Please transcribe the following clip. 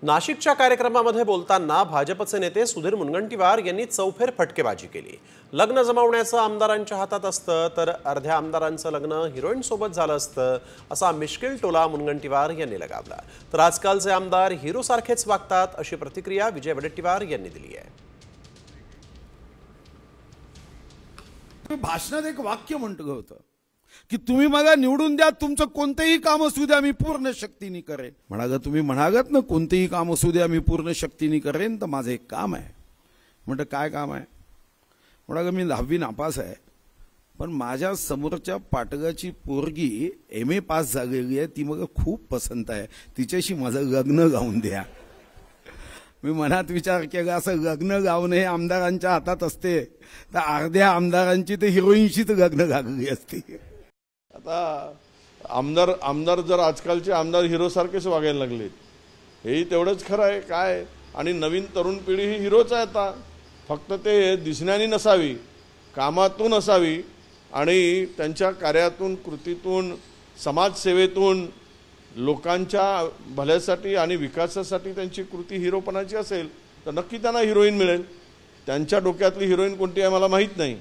नाशिकच्या कार्यक्रमामध्ये बोलताना भाजपचे नेते सुधीर मुनगंटीवार यांनी चौफेर फटकेबाजी केली। लग्न जमवण्याचं आमदारांच्या हातात असतं तर अर्ध्या आमदारांचं लग्न हिरोईन सोबत झालं असतं असा मिश्किल टोला मुनगंटीवार यांनी लगावला। तर आजकालचे आमदार हिरो सारखेच वागतात अशी प्रतिक्रिया विजय वडेट्टीवार यांनी दिली आहे। भाषणात एक वाक्य म्हटलं होतं की तुम्ही मला निवडून द्या, तुमचं कोणतेही काम असू द्या मी पूर्ण शक्तीने करेन। म्हणाल तुम्ही म्हणालात ना कोणतेही काम असू द्या मी पूर्ण शक्तीने करेन, तर माझं एक काम आहे। म्हटलं काय काम आहे? म्हणाल मी 10वी नापास आहे, पण माझ्या समोरच्या पाटगाची पोरगी MA पास झालेली आहे, ती मला खूप पसंत आहे, तिच्याशी माझं लग्न लावून द्या। मी मनात विचार केला असं लग्न लावणे हे आमदारांच्या हातात असते तर अर्ध्या आमदारांची तर हिरोईनशीच लग्न लागली असती। आता आमदार जर आजकालचे आमदार हिरो सारखेच वागायला लागले, हेही तेवढंच खरं आहे काय। आणि नवीन तरुण पिढी ही हिरोच आहे आता, फक्त ते दिसण्याने नसावी, कामातून असावी आणि त्यांच्या कार्यातून, कृतीतून, समाजसेवेतून लोकांच्या भल्यासाठी आणि विकासासाठी त्यांची कृती हिरोपणाची असेल तर नक्की त्यांना हिरोईन मिळेल। त्यांच्या डोक्यातली हिरोईन कोणती आहे मला माहीत नाही।